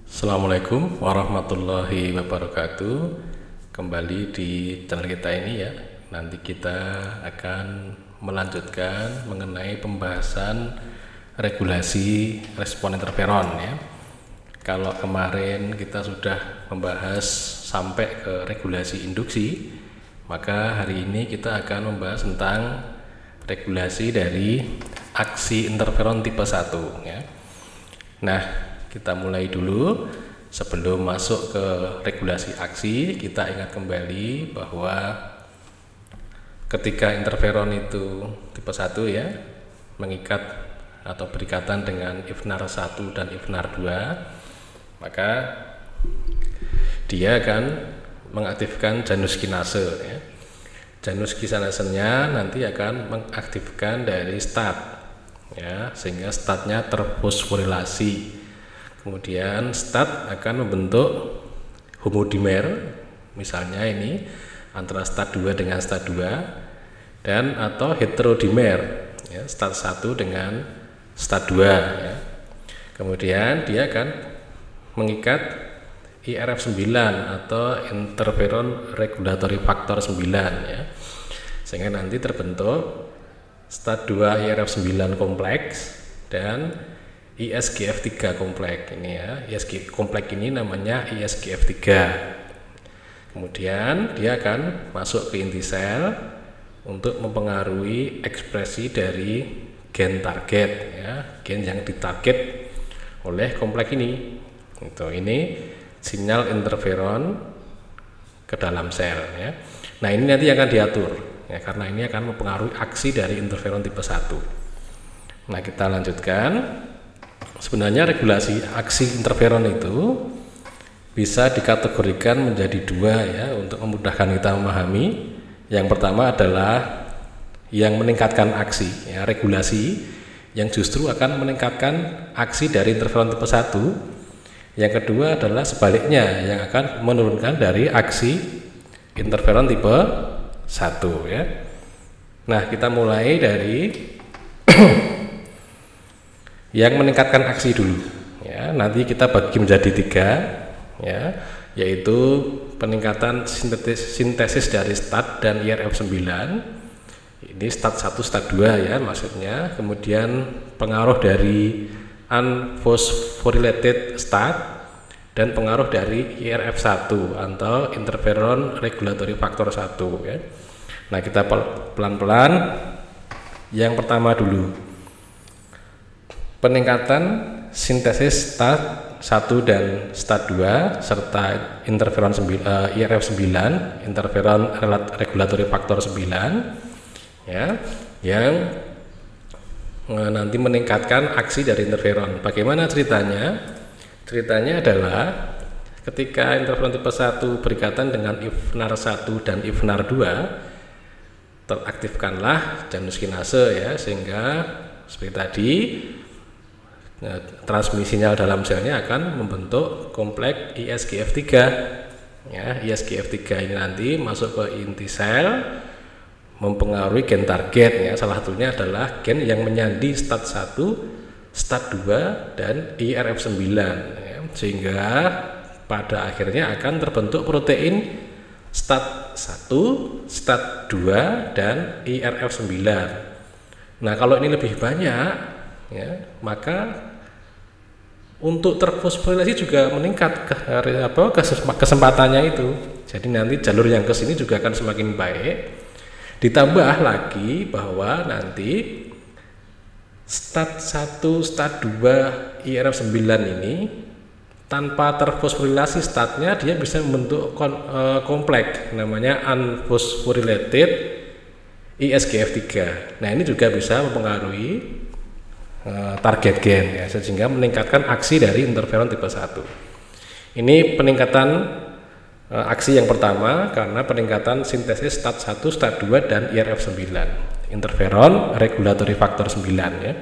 Assalamualaikum warahmatullahi wabarakatuh. Kembali di channel kita ini ya. Nanti kita akan melanjutkan mengenai pembahasan regulasi respon interferon ya. Kalau kemarin kita sudah membahas sampai ke regulasi induksi, maka hari ini kita akan membahas tentang regulasi dari aksi interferon tipe 1 ya. Nah, kita mulai dulu. Sebelum masuk ke regulasi aksi, kita ingat kembali bahwa ketika interferon itu tipe 1 ya, mengikat atau berikatan dengan IFNAR 1 dan IFNAR 2, maka dia akan mengaktifkan Janus kinase ya. Janus kinasenya nanti akan mengaktifkan dari stat ya, sehingga statnya terfosforilasi. Kemudian stat akan membentuk homodimer, misalnya ini antara stat 2 dengan stat 2, dan atau heterodimer ya, stat 1 dengan stat 2 ya. Kemudian dia akan mengikat IRF9 atau interferon regulatory factor 9 ya, sehingga nanti terbentuk stat 2 IRF9 kompleks dan ISGF3 kompleks ini ya. ISG kompleks ini namanya ISGF3. Kemudian dia akan masuk ke inti sel untuk mempengaruhi ekspresi dari gen target ya, gen yang ditarget oleh kompleks ini. Ini sinyal interferon ke dalam sel ya. Nah, ini nanti akan diatur ya, karena ini akan mempengaruhi aksi dari interferon tipe 1. Nah, kita lanjutkan. Sebenarnya regulasi aksi interferon itu bisa dikategorikan menjadi dua ya, untuk memudahkan kita memahami. Yang pertama adalah yang meningkatkan aksi ya, regulasi yang justru akan meningkatkan aksi dari interferon tipe 1. Yang kedua adalah sebaliknya, yang akan menurunkan dari aksi interferon tipe 1 ya. Nah, kita mulai dari yang meningkatkan aksi dulu ya. Nanti kita bagi menjadi 3 ya, yaitu peningkatan sintesis dari stat dan IRF9. Ini stat 1 stat 2 ya maksudnya. Kemudian pengaruh dari unphosphorylated stat dan pengaruh dari IRF1 atau interferon regulatory factor 1 ya. Nah, kita pelan-pelan. Yang pertama dulu, peningkatan sintesis stat 1 dan stat 2 serta interferon IRF9, interferon regulatory factor 9 ya, yang nanti meningkatkan aksi dari interferon. Bagaimana ceritanya? Ceritanya adalah ketika interferon tipe 1 berikatan dengan IFNAR 1 dan IFNAR 2, teraktifkanlah Janus kinase ya, sehingga seperti tadi transmisi sinyal dalam selnya akan membentuk kompleks ISGF3 ya. ISGF3 ini nanti masuk ke inti sel, mempengaruhi gen target ya. Salah satunya adalah gen yang menyandi stat 1, stat 2 dan IRF9 ya. Sehingga pada akhirnya akan terbentuk protein stat 1, stat 2 dan IRF9. Nah, kalau ini lebih banyak ya, maka untuk terfosforilasi juga meningkat kesempatannya itu. Jadi nanti jalur yang ke sini juga akan semakin baik. Ditambah lagi bahwa nanti stat 1, stat 2, IRF9 ini tanpa terfosforilasi statnya, dia bisa membentuk kompleks namanya unphosphorylated ISGF3. Nah, ini juga bisa mempengaruhi target gen ya, sehingga meningkatkan aksi dari interferon tipe 1. Ini peningkatan aksi yang pertama karena peningkatan sintesis stat 1, stat 2 dan IRF9, interferon regulatory factor 9 ya.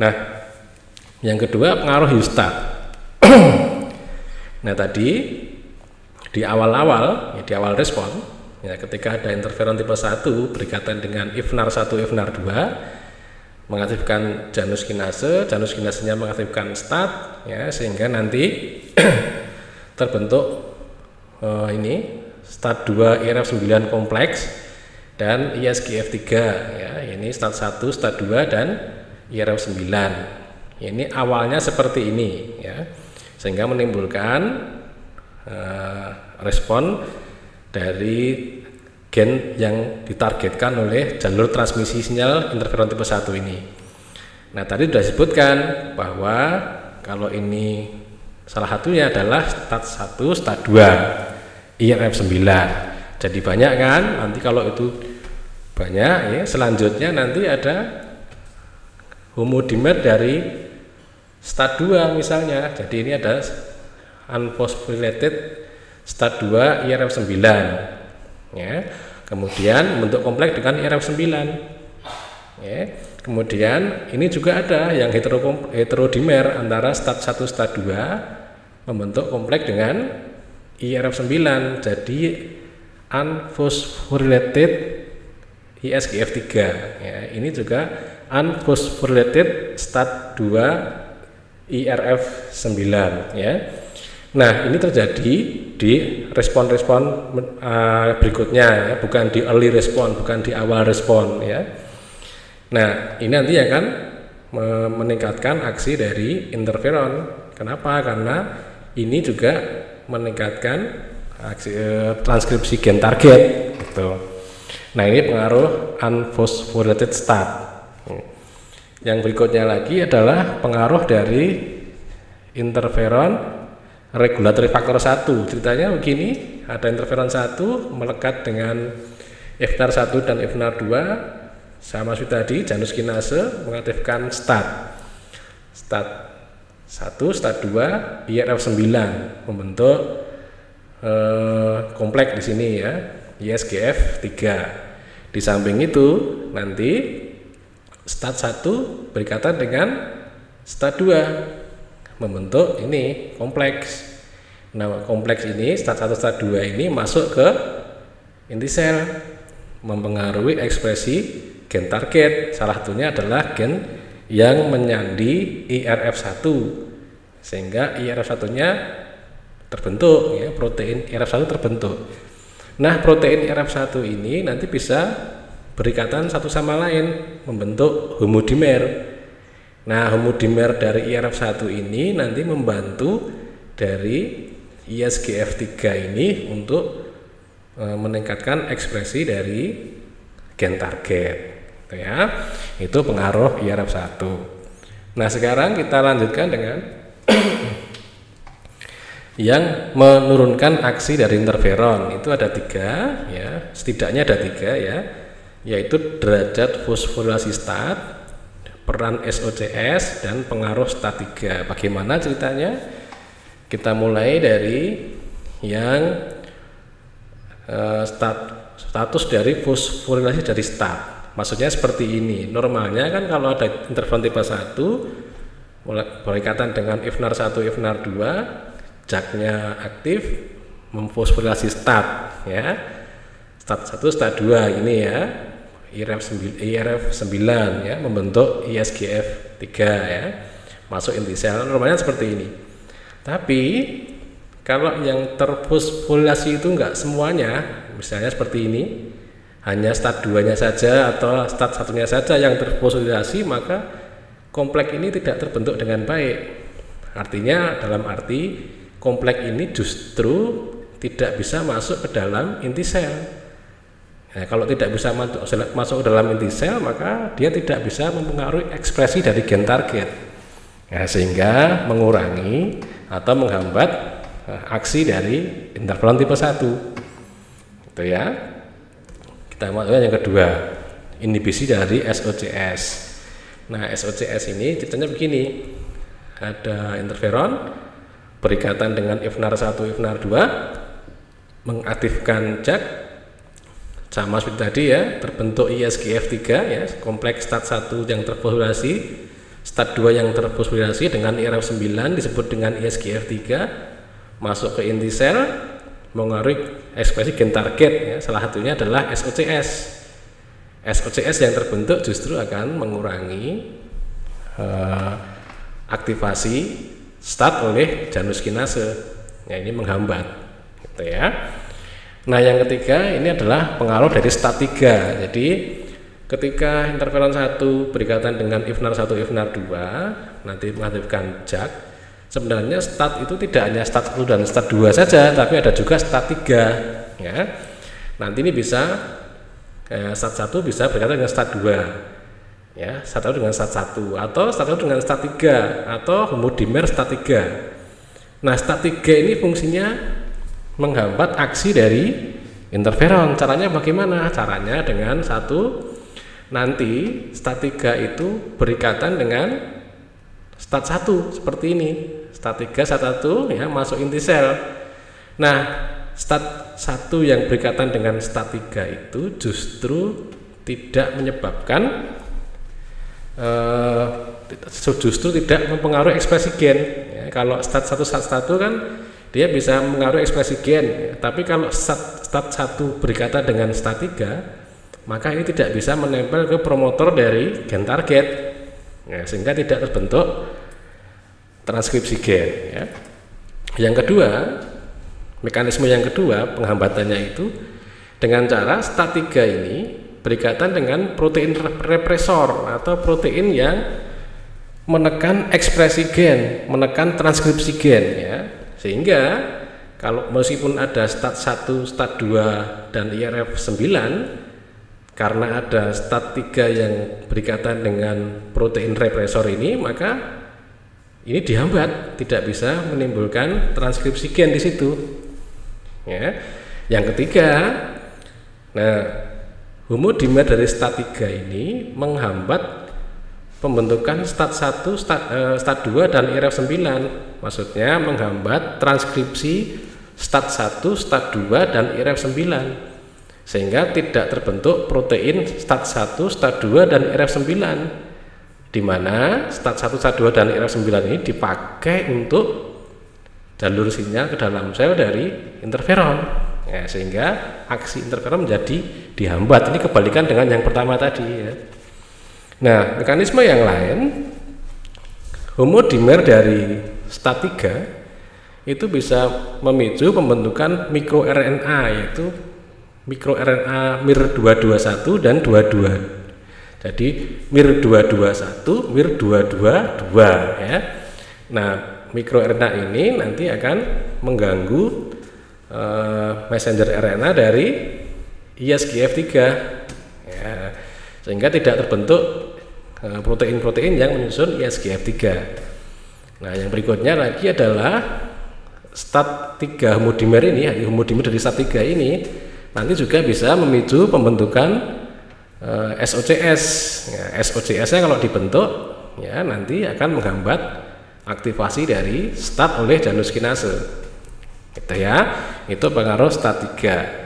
Nah, yang kedua pengaruh Hustat. Nah, tadi di awal-awal ya, di awal respon ya, ketika ada interferon tipe 1 berikatan dengan IFNAR 1, IFNAR 2, mengaktifkan Janus kinasenya mengaktifkan start ya, sehingga nanti terbentuk ini start 2 IRF9 kompleks dan ISGF3 ya. Ini start 1, start 2 dan IRF9. Ini awalnya seperti ini ya. Sehingga menimbulkan respon dari gen yang ditargetkan oleh jalur transmisi sinyal interferon tipe 1 ini. Nah, tadi sudah disebutkan bahwa kalau ini salah satunya adalah start 1, start 2 IRF9. Jadi banyak kan? Nanti kalau itu banyak ya, selanjutnya nanti ada homodimer dari start 2 misalnya. Jadi ini ada unphosphorylated start 2 IRF9 ya. Kemudian membentuk kompleks dengan IRF9 ya. Kemudian ini juga ada yang heterodimer antara start 1 start 2 membentuk kompleks dengan IRF9, jadi unphosphorylated ISGF3 ya. Ini juga unphosphorylated start 2 IRF9 ya. Nah, ini terjadi di respon-respon berikutnya ya, bukan di early respon, bukan di awal respon ya. Nah, ini nanti akan meningkatkan aksi dari interferon. Kenapa? Karena ini juga meningkatkan aksi transkripsi gen target gitu. Nah, ini pengaruh unphosphorylated start. Yang berikutnya lagi adalah pengaruh dari interferon regulatory faktor 1. Ceritanya begini, ada interferon 1 melekat dengan FNAR 1 dan FNAR 2 sama seperti tadi, Janus kinase mengaktifkan start 1, start 2 IRF9 membentuk kompleks di sini ya, ISGF3. Di samping itu nanti start 1 berikatan dengan start 2 membentuk ini kompleks. Nah, kompleks ini start 1 start 2 ini masuk ke inti sel, mempengaruhi ekspresi gen target. Salah satunya adalah gen yang menyandi IRF1, sehingga IRF1-nya terbentuk ya, protein IRF1 terbentuk. Nah, protein IRF1 ini nanti bisa berikatan satu sama lain membentuk homodimer. Nah, homodimer dari IRF1 ini nanti membantu dari ISGF3 ini untuk meningkatkan ekspresi dari gen target gitu ya. Itu pengaruh IRF1. Nah, sekarang kita lanjutkan dengan yang menurunkan aksi dari interferon. Itu ada 3 ya, setidaknya ada 3 ya, yaitu derajat fosforilasi start, peran SOCS, dan pengaruh start 3. Bagaimana ceritanya? Kita mulai dari yang status dari fosforilasi dari start. Maksudnya seperti ini. Normalnya kan kalau ada interferon tipe 1 berikatan dengan FNAR 1, FNAR 2, jaknya aktif memfosforilasi start ya. Start 1, start 2 ini ya. IRF9 ya, membentuk ISGF3 ya, masuk inti sel. Normalnya seperti ini. Tapi kalau yang terfosforilasi itu enggak semuanya, misalnya seperti ini, hanya start 2-nya saja atau start 1-nya saja yang terfosforilasi, maka kompleks ini tidak terbentuk dengan baik. Artinya dalam arti kompleks ini justru tidak bisa masuk ke dalam inti sel. Nah, kalau tidak bisa masuk ke dalam inti sel, maka dia tidak bisa mempengaruhi ekspresi dari gen target. Nah, sehingga mengurangi atau menghambat aksi dari interferon tipe 1. Gitu ya. Kita masuk yang kedua, inhibisi dari SOCS. Nah, SOCS ini ceritanya begini. Ada interferon berikatan dengan FNAR 1, FNAR 2 mengaktifkan jak sama seperti tadi ya, terbentuk ISGF3 ya, kompleks start 1 yang terfosforilasi, start 2 yang terfosforilasi dengan IRF9 disebut dengan ISGF3, masuk ke inti sel, mengaruhi ekspresi gen target ya, salah satunya adalah SOCS. SOCS yang terbentuk justru akan mengurangi aktivasi start oleh janus kinase. Ya, ini menghambat gitu ya. Nah, yang ketiga ini adalah pengaruh dari STAT 3. Jadi ketika interferon 1 berikatan dengan IFNAR 1 IFNAR 2 nanti mengaktifkan JAK, sebenarnya STAT itu tidak hanya STAT 1 dan STAT 2 saja, tapi ada juga STAT 3 ya. Nanti ini bisa STAT 1 bisa berkaitan dengan STAT 2 ya, STAT 1 dengan STAT 1 atau STAT 1 dengan STAT 3 atau homodimer STAT 3. Nah, STAT 3 ini fungsinya menghambat aksi dari interferon. Caranya bagaimana? Caranya dengan nanti STAT 3 itu berikatan dengan STAT 1 seperti ini. STAT 3 STAT 1 ya masuk inti sel. Nah, STAT 1 yang berikatan dengan STAT 3 itu justru tidak menyebabkan justru tidak mempengaruhi ekspresi gen ya. Kalau STAT 1 kan dia bisa mengaruhi ekspresi gen ya. Tapi kalau STAT 1 berikatan dengan STAT 3, maka ini tidak bisa menempel ke promotor dari gen target ya, sehingga tidak terbentuk transkripsi gen ya. Yang kedua, mekanisme yang kedua penghambatannya itu dengan cara STAT 3 ini berikatan dengan protein represor atau protein yang menekan ekspresi gen, menekan transkripsi gen ya. Sehingga kalau meskipun ada STAT 1, STAT 2 dan IRF 9, karena ada STAT 3 yang berikatan dengan protein represor ini, maka ini dihambat, tidak bisa menimbulkan transkripsi gen di situ. Ya. Yang ketiga, nah, homodimer dari STAT 3 ini menghambat pembentukan STAT 1, STAT 2 dan IRF 9. Maksudnya menghambat transkripsi STAT 1, STAT 2 dan IRF 9. Sehingga tidak terbentuk protein STAT 1, STAT 2 dan IRF 9. Di mana STAT 1, STAT 2 dan IRF 9 ini dipakai untuk jalur sinyal ke dalam sel dari interferon. Ya, sehingga aksi interferon menjadi dihambat. Ini kebalikan dengan yang pertama tadi ya. Nah, mekanisme yang lain, homodimer dari STAT 3 itu bisa memicu pembentukan mikroRNA, yaitu mikroRNA MIR221 dan 22. Jadi MIR221, MIR222 ya. Nah, mikroRNA ini nanti akan mengganggu messenger RNA dari ISGF3 ya, sehingga tidak terbentuk protein-protein yang menyusun ISGF3. Nah, yang berikutnya lagi adalah STAT 3 homodimer ini, homodimer dari STAT 3 ini nanti juga bisa memicu pembentukan SOCS. Ya, SOCS-nya kalau dibentuk ya nanti akan menghambat aktivasi dari STAT oleh janus kinase. Gitu ya. Itu pengaruh STAT 3.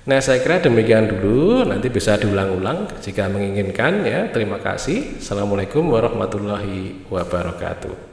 Nah, saya kira demikian dulu, nanti bisa diulang-ulang jika menginginkan ya. Terima kasih. Assalamualaikum warahmatullahi wabarakatuh.